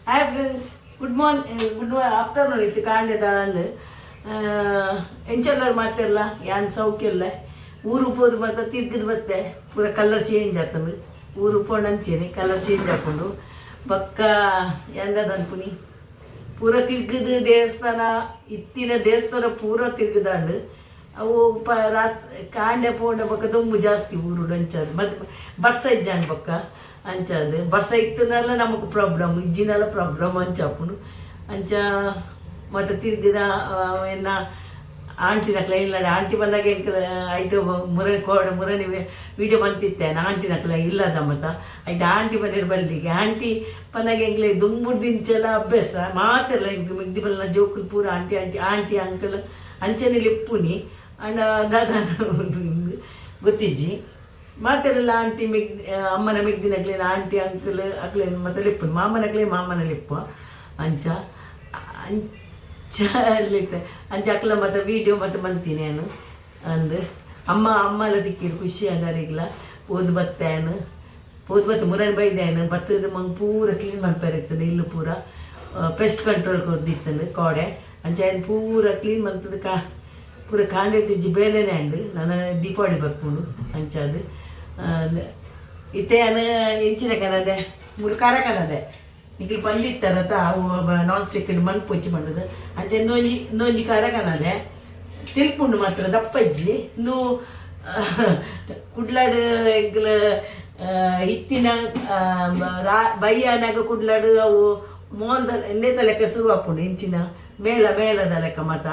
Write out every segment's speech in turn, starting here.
Hi friends, good afternoon ಇತ್ತು ಕಾಂಡೆದ ಅಂದು ಎಂಚೆಲ್ಲರು ಮಾತೆಲ್ಲ ಯಾನ್ ಸೌಖ್ಯ ಇಲ್ಲ. ಊರು ಹೋದು ಮತ್ತೆ ತಿರ್ಗಿದ್ ಬತ್ತೆ ಪೂರ ಕಲರ್ ಚೇಂಜ್ ಆಗ್ತಂದು ಊರು ಪೋಂಡು ಅಂಚೇನೆ ಕಲರ್ ಚೇಂಜ್ ಹಾಕೊಂಡು ಬಕ್ಕ ಎಂದದ ಅನ್ಪುನಿ ಪೂರ ತಿರ್ಗಿದ ದೇವಸ್ಥಾನ ಇತ್ತಿನ ದೇವಸ್ಥಾನ ಪೂರ ತಿರ್ಗಿದಾಂಡು ಅವು ಕಾಂಡೆ ಪೋಂಡ ಬಕ್ಕ ತುಂಬು ಜಾಸ್ತಿ ಊರು ಅಂಚದು ಮತ್ತೆ ಬರ್ಸ ಇಜ್ಜಾಂಡ್ ಬಕ್ಕ ಅಂಚದು ಬರ್ಸ ಇತ್ತನೆಲ್ಲ ನಮಗೆ ಪ್ರಾಬ್ಲಮ್ ಇಜ್ಜಿನೆಲ್ಲ ಪ್ರಾಬ್ಲಮ್ ಅಂಚಾಪುನು ಅಂಚ ಮತ್ತು ತಿರ್ಗಿದ ಎನ್ನ ಆಂಟಿನಕ್ಲ ಇಲ್ಲ ಆಂಟಿ ಬಂದಾಗ ಎಂಕಲ ಐಟು ಮುರನಿ ವೀಡಿಯೋ ಬಂತಿತ್ತೇನೆ ಆಂಟಿನಕ್ಲ ಇಲ್ಲದ ಮತ್ತು ಐಟು ಆಂಟಿ ಬಂದಿರು ಬಲ್ಲಿಗೆ ಆಂಟಿ ಪನ್ನಾಗ ಎಂಗ್ಲೆ ದುಂಬುರ್ ದಿಂಚೆಲ್ಲ ಅಭ್ಯಾಸ ಮಾತೆಲ್ಲ ಇಂಕ್ ಮಿಗ್ದಿ ಬಲ್ಲ ಜೋಕುಲ್ ಪೂರ ಆಂಟಿ ಆಂಟಿ ಆಂಟಿ ಅಂಕಲ್ ಅಂಚನೆ ಲಿಪ್ಪುನಿ ಅಂಡ್ ದಾದಾನ ಗೊತ್ತಿಜ್ಜಿ ಮಾತೆಲ್ಲ ಆಂಟಿ ಅಮ್ಮನ ಮಿಗ್ದಿನಕ್ಲೇನು ಆಂಟಿ ಅಂಕಲ್ ಅಕ್ಲೇನು ಮತ್ತು ಲಿಪ್ಪು ಮಾಮನ ಲಿಪ್ಪು ಅಂಚ ಇರ್ಲಿತ್ತೆ ಅಂಚ ಅಕ್ಲ ಮತ್ತು ವೀಡಿಯೋ ಮತ್ತು ಬಂತೀನಿ ನಾನು ಅಂದು ಅಮ್ಮ ಎಲ್ಲ ತಿಕ್ಕಿರು ಖುಷಿ ಅನ್ನರಿಗ್ಲ ಓದು ಬತ್ತೇನು ಓದು ಬತ್ತು ಮುರನ್ ಬೈದೇನು ಬತ್ತದ ಮಂಗೆ ಪೂರ ಕ್ಲೀನ್ ಮಾಡ್ತಾರಿರ್ತದೆ ಇಲ್ಲು ಪೂರ ಪೆಸ್ಟ್ ಕಂಟ್ರೋಲ್ ಕೊಡ್ದಿತ್ತಂದು ಕೋಡೆ ಅಂಚ ಏನು ಪೂರ ಕ್ಲೀನ್ ಮಾಡ್ತದ ಪೂರ ಕಾಂಡೆ ತಿಜ್ಜಿ ಬೇಲೆನೇ ಅಂಡು ನಾನು ದೀಪಾವಳಿ ಬರ್ಕೊಂಡು ಅಂಚದು ಇತ್ತೆ ನಾನು ಎಂಚಿನ ಕನದೆ ಮೂರು ಖಾರ ಕನದೆ ಈಗ ಬಂದಿತ್ತಾರತ ಅವು ನಾನ್ ಸ್ಟಿಕ್ ಮಣ್ಣು ಪೊಚ್ಚಿ ಮಾಡೋದು ಅಂಚೆ ಇನ್ನೊಂಜಿ ಖಾರ ಕನದೆ ತಿಳ್ಪುಂಡು ಮಾತ್ರ ದಪ್ಪಜ್ಜಿ ಇನ್ನು ಕುಡ್ಲಾಡು ಎಗ್ಲ ಇತ್ತಿನ ಬಯ್ಯನಾಗ ಕುಡ್ಲಾಡು ಅವು ಮೋಲ್ದ ಎಣ್ಣೆದ ಲೆಕ್ಕ ಶುರು ಹಾಕೊಂಡು ಇಂಚಿನ ಮೇಲದ ಲೆಕ್ಕ ಮತ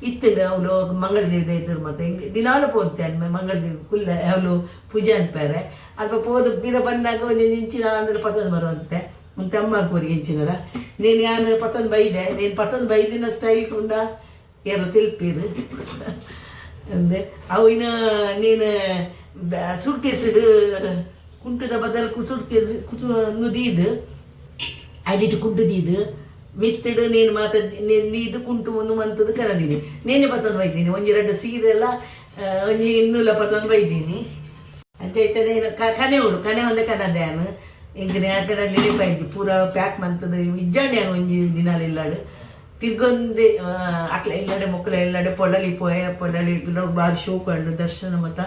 ಇತ್ತಿನ ಅವಳು ಮಂಗಳದೇವಿ ಇದ್ರು ಮತ್ತು ಹಿಂಗೆ ದಿನಾಲು ಪೋತೆ ಅನ್ಮೆ ಮಂಗಳದೇವಿ ಕುಲ್ಲ ಅವಳು ಪೂಜೆ ಅನ್ಪಾರೆ ಅಲ್ಪ ಪೋದು ಬೀರ ಬಂದಾಗ ಒಂದು ಇಂಚಿನ ಅಂದ್ರೆ ಪತಂದು ಬರುವಂತೆ ಒಂದು ಅಮ್ಮ ಕೂರಿಗೆ ಇಂಚಿನರ ನೀನು ಯಾನು ಪತಂದು ಬೈದೆ ನೀನು ಪತಂದು ಬೈದಿನ ಸ್ಟೈಲ್ ತುಂಡ ಎಲ್ಲ ತಿಳ್ಪೀರು ಅಂದರೆ ಅವು ಇನ್ನು ನೀನು ಸುಡ್ಕೇಸಿಡು ಕುಂಟುದ ಬದಲು ಸುಡ್ಕೇಸಿ ನುದೀದು ಅಡಿಟ್ಟು ಕುಂಟುದೀದು ಮಿತ್ತಡು ನೀನು ನೀದು ಕುಂಟು ಒಂದು ಮಂತದ್ದು ಕನದೀನಿ ನೇನೆ ಪತಂದು ಬೈದೀನಿ ಒಂಜೆರಡು ಸೀರೆ ಎಲ್ಲ ಒಂಜಿ ಇನ್ನೂಲ ಪತಂದು ಬೈದೀನಿ ಅಂಚೈತೆ ನೀನು ಕನೆ ಒಂದೇ ಕನದ್ಯಾನು ಇಂಕನೆ ಆ ಥರ ನೆನಪಾಯ್ತು ಪೂರ ಪ್ಯಾಕ್ ಮಂತದ್ದು ಇಜ್ಜಾಣೆ ನಾನು ಒಂಜಿ ದಿನಾಲು ಇಲ್ಲಾಡು ತಿರ್ಗೊಂದೆ ಅಕ್ಲ ಇಲ್ಲಡೆ ಮಕ್ಕಳ ಎಲ್ಲಡೆ ಪೊಡಲಿ ಬಾರಿ ಶೋಕಂಡು ದರ್ಶನ ಮತ್ತು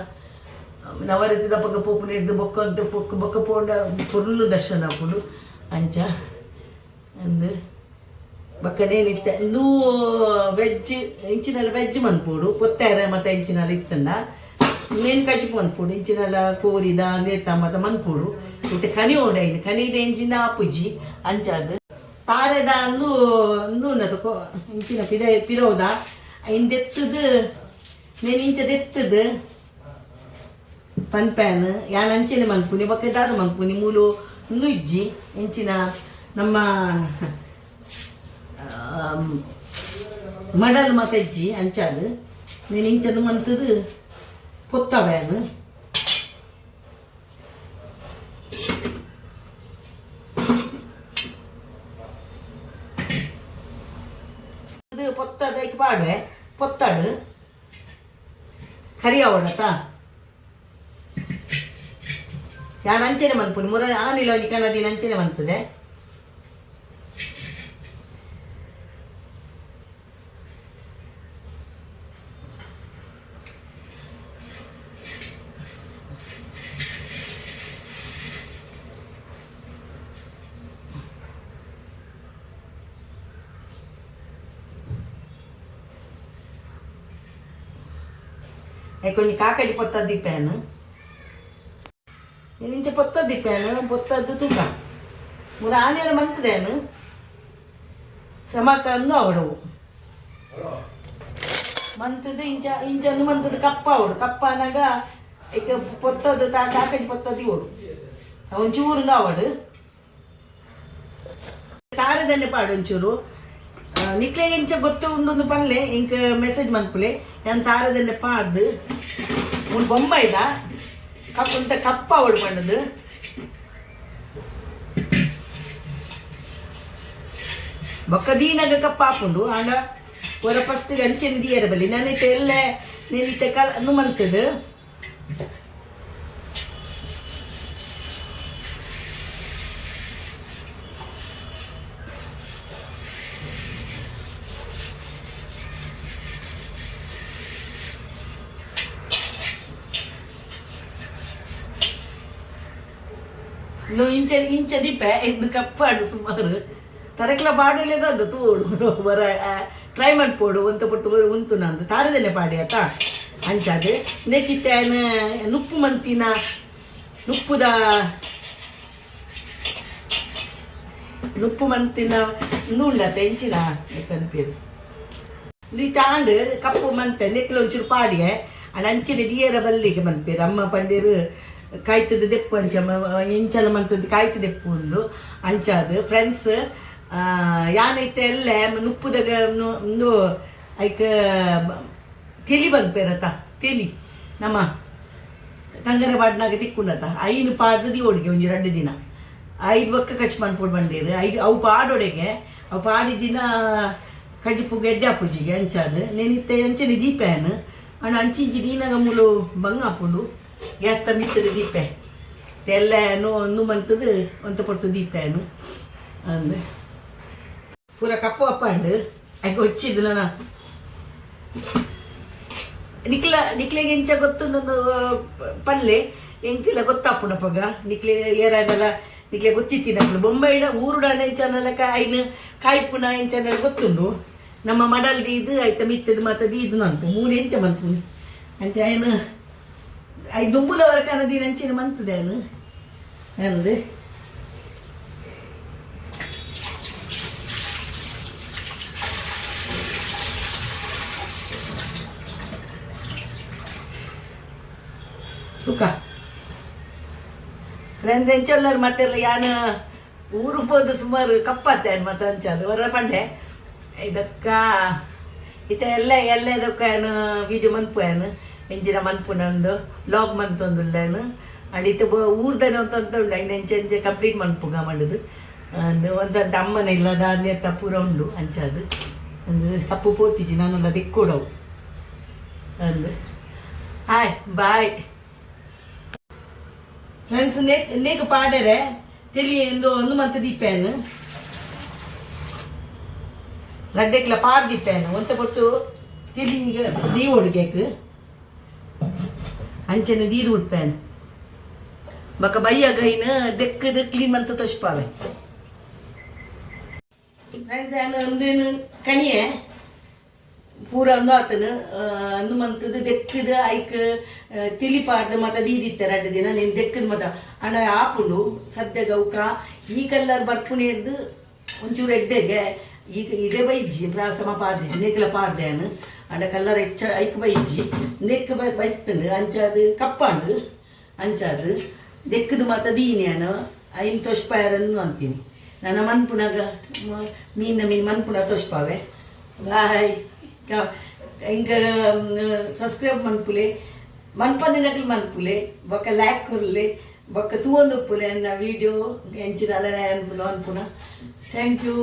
ನವರತಿ ದಪ್ಪಗ ಪೋಪು ನೆಡ್ದು ಬೊಕ್ಕ ಅಂತ ಬೊಕ್ಕ ಪೋಂಡ ಫುಲ್ಲು ದರ್ಶನ ಹಾಕೊಂಡು ಅಂಚ ಅಂದು ಬಕ್ಕನೇನಿತ್ತ ಇನ್ನೂ ವೆಜ್ ಇಂಚಿನೆಲ್ಲ ವೆಜ್ ಮನ್ಪೋಡು ಕೊತ್ತಾರೆ ಮತ್ತು ಇಂಚಿನೆಲ್ಲ ಇತ್ತಂದ ನೇನು ಕಚ್ಚಿಪು ಮನ್ಪೋಡು ಇಂಚಿನೆಲ್ಲ ಕೋರಿದ ನೇತ ಮತ್ತು ಮನ್ಪೋಡು ಮತ್ತೆ ಕನಿ ಓಡಾಯಿನ ಕನಿಡೆ ಇಂಚಿನ ಆಪುಜಿ ಅಂಚಾದ ತಾರೆದ ಅನ್ನದು ಇಂಚಿನ ಪಿರೋದ ಇಂದೆತ್ತದು ನೇನು ಇಂಚದೆತ್ತದು ಪನ್ಪ್ಯಾನ್ ಯಾನ್ ಅಂಚೆನೆ ಮನ್ಪುನಿ ಬಕ್ಕದಾರು ಮನ್ಪುನಿ ಮೂಲು ಇನ್ನೂ ಇಜ್ಜಿ ಇಂಚಿನ ನಮ್ಮ ಮಡಲ್ ಮತ್ತು ಅಜ್ಜಿ ಅಂಚಾದು ನೀನು ಇಂಚದು ಮಂತದು ಪೊತ್ತವ್ಯಾನು ಇದು ಪೊತ್ತದಕ್ಕೆ ಪಾಡುವೆ ಪೊತ್ತಾಡು ಕರಿ ಅವಡತ ಯಾರು ಅಂಚೆನೆ ಮನ್ಪುಡಿ ಮುರ ಆನಿಲ್ಲ ಒಂದು ಕನ್ನದಿನ ಅಂಚೆನೆ ಮಂತದೆ ಕೊಂಚ ಕಾಕಜಿ ಪೊತ್ತದ್ದು ದಿಪ್ಪೇನು ಇಂಚೆ ಪೊತ್ತದ್ದು ದಿಪ್ಪೇನು ಪೊತ್ತದ್ದು ತೂಕ ಮೂರ ಆನೆಯರು ಮಂತದೇನು ಸಮಕಂದು ಅವಡವು ಮಂತದ್ದು ಇಂಚಂದು ಮಂತದ್ದು ಕಪ್ಪ ಅವಡು ಕಪ್ಪ ಅನ್ನಾಗ ಈಗ ಪೊತ್ತದ್ದು ಕಾಕಜಿ ಪೊತ್ತದ್ದು ಇವಡು ಒಂಚೂರಿಂದ ಅವಡು ತಾರದನ್ನೇ ಪಾಡು ಒಂಚೂರು ನಿಕ್ಲೆ ಇಂಚ ಗೊತ್ತು ಉಂಡೊಂದು ಪಲ್ಲೆ ಇಂಕ ಮೆಸೇಜ್ ಮನ್ಪುಲೆ ನಾನು ತಾರದನ್ನೇ ಪಾದು ಒಂದು ಬೊಂಬೈದ ಇಂತ ಕಪ್ಪ ಅವಡು ಪಂಡದು ಬೊಕ್ಕ ದೀನಾಗ ಕಪ್ಪ ಹಾಕೊಂಡು ಆಗ ಹೊರ ಫಸ್ಟ್ ಅಂಚೆನ ದಿಯರ ಬಲ್ಲಿ ನಾನೈತೆ ಎಲ್ಲ ನೀನಿತ್ತೆ ಕಲ್ಲು ಮಂತದ್ದು ಇಂಚ ದೀಪೆ ಇನ್ನು ಕಪ್ಪಾಡು ಸುಮಾರು ತರಕ್ಲ ಪಾಡಲೇ ದೊಡ್ಡ ತೋಡು ಬರ ಟ್ರೈ ಮಾಡ್ಪೋಡು ಒಂತ ಪೊಟ್ಟು ಉಂತು ನಂದು ತಾರದಲ್ಲೇ ಪಾಡಿ ಆತ ಅಂಚಾದು ನೆಕ್ಕಿತ್ತೇನ ನುಪ್ಪು ಮಂತಿನ ನುಪ್ಪು ಮಂತಿನ ಉಂಡತ್ತೆ ಇಂಚಿನ ಕನ್ಪೇರು ನೀ ತಾಂಡು ಕಪ್ಪು ಮಂತೆ ನೆಕ್ಕಿಲ ಒಂಚೂರು ಪಾಡಿಯೆ ಅಂಚಿನ ದಿಯರ ಬಲ್ಲಿಗೆ ಮನ್ಪೇರು ಅಮ್ಮ ಪಂಡೀರು ಕಾಯ್ತದ ದೆಪ್ಪು ಅಂಚ ಇಂಚಲ ಮಂತದ್ದು ಕಾಯ್ತು ದೆಪ್ಪು ಒಂದು ಅಂಚಾದು ಫ್ರೆಂಡ್ಸ್ ಯಾನೈತೆ ಎಲ್ಲ ನುಪ್ಪುದಾಗ ಒಂದು ಐಕ ತೆಲಿ ಬಂದ್ಪೇರತ್ತ ತೆಲಿ ನಮ್ಮ ಕಂಗನ ಪಾಡ್ನಾಗ ತಿಕ್ಕೊಂಡತ್ತ ಐನು ಪಾಡ್ದು ಓಡಿಗೆ ಒಂಜಿ 2 ದಿನ 5 ಬೊಕ್ಕ ಕಚ್ ಮನ್ಪುಡು ಬಂಡೀರು ಅವು ಪಾಡೊಡೆಗೆ ಅವು ಪಾಡಿಜಿನ ಕಜಿಪುಗೆ ಎಡ್ಡೆ ಅಪ್ಪುಜಿಗೆ ಅಂಚಾದು ನೆನಿತ್ತೆ ಅಂಚನೆ ದೀಪೇನು ಅಣ್ಣ ಅಂಚಿಂಚಿ ದೀನಾಗ ಮುಳು ಬಂಗಾಪುಡು ಗ್ಯಾಸ್ ತಂಬಿತ್ತದು ದೀಪೆ ಎಲ್ಲ ನೂ ಮಂತದು ಒಂತ ಪೊಟ್ಟು ದೀಪೇನು ಅಂದು ಪೂರ ಕಪ್ಪು ಅಪ್ಪಂಡು ಆಯ್ಕೆ ಹೊಚ್ಚಿದ್ದು ನಾನು ನಿಕ್ಲೆಗೆ ಇಂಚ ಗೊತ್ತೊಂದೊಂದು ಪಲ್ಲೆ ಎಂಕಿಲ್ಲ ಗೊತ್ತಾಪುನ ಪಗ ನಿಕ್ಲೆ ಏರಾಡಲ್ಲ ನಿಕ್ಲೆ ಗೊತ್ತಿತ್ತಿನ ಬೊಂಬೈಡ ಊರುಡನ ಇಂಚನೆಲ್ಲ ಐನು ಕಾಯ್ಪುನ ಇಂಚನೆಲ್ಲ ಗೊತ್ತುಂಡು ನಮ್ಮ ಮಡಲ್ದು ಇದು ಆಯ್ತ ಮಿತ್ತದು ಮತ್ತದು ಇದು ನಂಪು 3 ಇಂಚ ಮಂತು ಅಂಚ ಏನು ಐದು ದುಂಬುಲವರ ಕನದಿನ ಅಂಚಿನ ಮಂತದೇನು ಅಂದು ಸುಖ ಫ್ರೆಂಡ್ಸ್ ಎಂಚಲ್ಲರು ಮತ್ತೆಲ್ಲ ಯಾನು ಊರು ಹೋದ ಸುಮಾರು ಕಪ್ಪತ್ತೆ ಮತ್ತೆ ಅಂಚದು ಹೊರ ಪಂಡೆ ಇದಕ್ಕ ಇತ ಎಲ್ಲ ಇದಕ್ಕ ಏನು ವೀಡಿಯೋ ಮನ್ಪುನು ಎಂಚಿನ ಮನ್ಪುನೊಂದು ಲಾಗ್ ಮನ್ತೊಂದುಲ್ಲೇನು ಅಂಡ್ ಇತ್ತ ಊರ್ದನೆ ಅಂತ ಉಂಡು ಐನು ಎಂಚೆ ಕಂಪ್ಲೀಟ್ ಮನ್ಪುಗ ಮಾಡುದು ಅಂದು ಒಂದಂತ ಅಮ್ಮನ ಇಲ್ಲ ದಾನ್ಯ ಪೂರ ಉಂಡು ಅಂಚದು ಅಂದ್ರೆ ತಪ್ಪು ಪೋತಿಜಿ ನಾನೆಲ್ಲ ದಿಕ್ಕೊಡವು ಅಂದು ಹಾಯ್ ಬಾಯ್ ಫ್ರೆಂಡ್ಸ್ ನೇಕ ಪಾಡರೆ ತೆಲಿ ಒಂದು ಮಂತ್ ದೀಪೇನು ರಡ್ಡೆಕ್ಲ ಪಾರ್ ದೀಪೇನು ಒಂತ ಪೊಟ್ಟು ತೆಲಿಗೆ ದೀವ್ ಹೊಡ್ಗೇಕು ಅಂಚನೆ ದೀರು ಉಡ್ಪೇನು ಬಕ್ಕ ಬಯ್ಯ ಗೈನ ದೆಕ್ಕದ ಕ್ಲೀನ್ ಮಂತ ತೊಷ್ಪಾವೆ ಫ್ರೆಂಡ್ಸ್ ಒಂದೇನು ಕಣಿಯೆ ಪೂರ ಒಂದು ಆತನು ಅಂದು ಮಂತದ್ದು ದೆಕ್ಕದ ಐಕ್ ತಿಳಿಪಾರ್ದು ಮತ ದೀದಿತ್ತೆ 2 ದಿನ ನೀನು ದೆಕ್ಕದ ಮತ ಅಣ್ಣ ಆಪುಂಡು ಸದ್ಯ ಗೌಕ ಈ ಕಲ್ಲರ್ ಬರ್ಪುಣಿಯದ್ದು ಒಂಚೂರು ಎಡ್ಡೆಗೆ ಈಗ ಇದೇ ಬೈಜಿ ಸಮ ಪಾರ್ದಿಜಿ ನೆಕ್ಲ ಪಾರ್ದೇನು ಅಂಡ ಕಲ್ಲರ್ ಹೆಚ್ಚ ಐಕ್ ಬೈಜಿ ನೆಕ್ ಬೈತನು ಅಂಚಾದು ಕಪ್ಪಾಂಡು ಅಂಚಾದು ದೆಕ್ಕದ ಮತ ದೀನೇನು ಐನ್ ತೊಷ್ಪಾಯರನ್ನು ಅಂತೀನಿ ನನ್ನ ಮನ್ಪುನಾಗ ಮೀನು ಮನ್ಪುನ ತೊಷ್ಪಾವೆ ಬಾಯ್ ఇంకా సబ్స్క్రైబ్ మన్పులే మన్పన్నినట్లు మన్పులే ఒక లైక్ కొర్లే ఒక తువందుప్పులే అన్న వీడియో ఎంచిన అలా అనుకున్నా థ్యాంక్ యూ